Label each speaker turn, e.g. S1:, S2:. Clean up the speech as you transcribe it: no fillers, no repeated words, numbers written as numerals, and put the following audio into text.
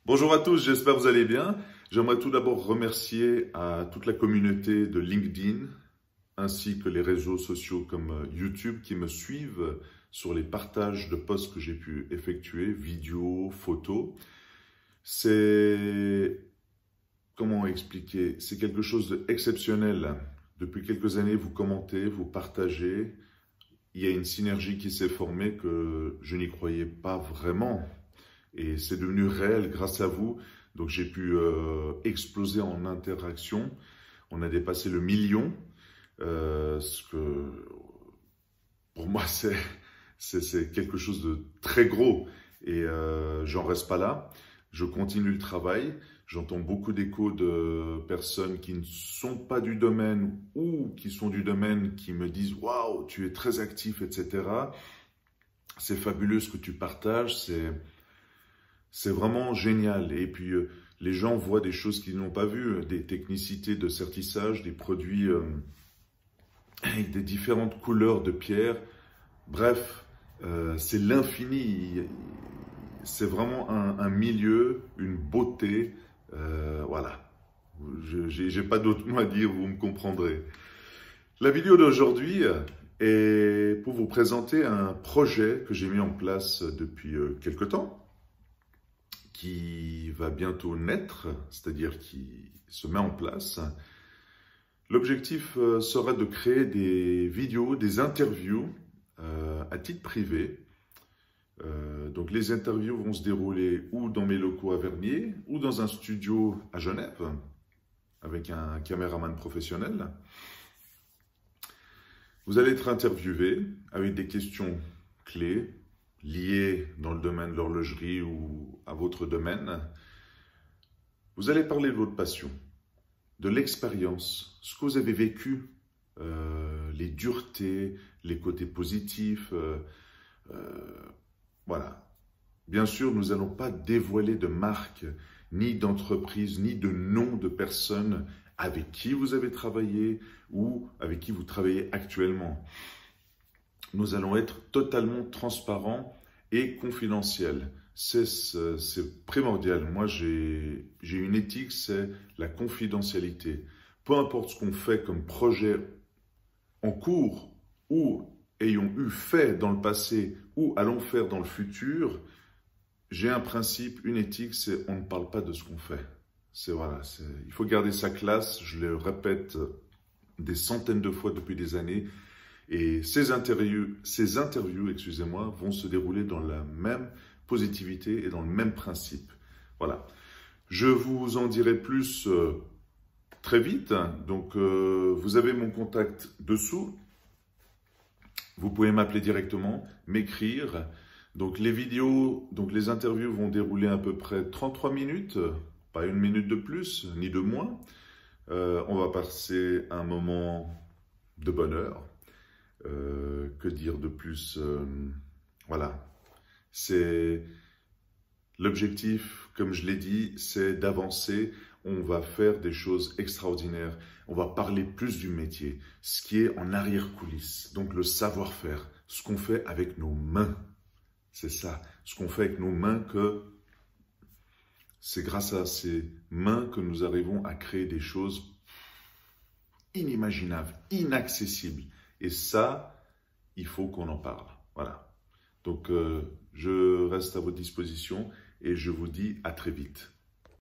S1: Bonjour à tous, j'espère que vous allez bien. J'aimerais tout d'abord remercier à toute la communauté de LinkedIn ainsi que les réseaux sociaux comme YouTube qui me suivent sur les partages de posts que j'ai pu effectuer, vidéos, photos. Comment expliquer? C'est quelque chose d'exceptionnel. Depuis quelques années, vous commentez, vous partagez. Il y a une synergie qui s'est formée que je n'y croyais pas vraiment. Et c'est devenu réel grâce à vous. Donc j'ai pu exploser en interaction. On a dépassé le million. Ce que pour moi c'est quelque chose de très gros. Et j'en reste pas là. Je continue le travail. J'entends beaucoup d'échos de personnes qui ne sont pas du domaine ou qui sont du domaine qui me disent « Waouh, tu es très actif, etc. » C'est fabuleux ce que tu partages, c'est vraiment génial. Et puis, les gens voient des choses qu'ils n'ont pas vues, des technicités de sertissage, des produits avec des différentes couleurs de pierre. Bref, c'est l'infini. C'est vraiment un milieu, une beauté. Voilà. J'ai pas d'autre mot à dire, vous me comprendrez. La vidéo d'aujourd'hui est pour vous présenter un projet que j'ai mis en place depuis quelque temps, qui va bientôt naître, c'est-à-dire qui se met en place. L'objectif sera de créer des vidéos, des interviews à titre privé. Donc les interviews vont se dérouler ou dans mes locaux à Vernier, ou dans un studio à Genève, avec un caméraman professionnel. Vous allez être interviewé avec des questions clés, liées dans le domaine de l'horlogerie ou à votre domaine. Vous allez parler de votre passion, de l'expérience, ce que vous avez vécu, les duretés, les côtés positifs. Voilà. Bien sûr, nous n'allons pas dévoiler de marque, ni d'entreprise, ni de nom de personnes avec qui vous avez travaillé ou avec qui vous travaillez actuellement. Nous allons être totalement transparents et confidentiels. C'est primordial. Moi, j'ai une éthique, c'est la confidentialité. Peu importe ce qu'on fait comme projet en cours ou ayons eu fait dans le passé ou allons faire dans le futur, j'ai un principe, une éthique, c'est on ne parle pas de ce qu'on fait. Voilà, il faut garder sa classe, je le répète des centaines de fois depuis des années. Et ces interviews, excusez-moi, vont se dérouler dans la même positivité et dans le même principe. Voilà. Je vous en dirai plus très vite. Donc, vous avez mon contact dessous. Vous pouvez m'appeler directement, m'écrire. Donc, les interviews vont dérouler à peu près 33 minutes, pas une minute de plus, ni de moins. On va passer un moment de bonheur. Que dire de plus? Voilà, c'est l'objectif, comme je l'ai dit, c'est d'avancer. On va faire des choses extraordinaires. On va parler plus du métier, ce qui est en arrière-coulisses. Donc le savoir-faire, ce qu'on fait avec nos mains. C'est ça, ce qu'on fait avec nos mains, que c'est grâce à ces mains que nous arrivons à créer des choses inimaginables, inaccessibles. Et ça, il faut qu'on en parle. Voilà. Donc, je reste à votre disposition et je vous dis à très vite.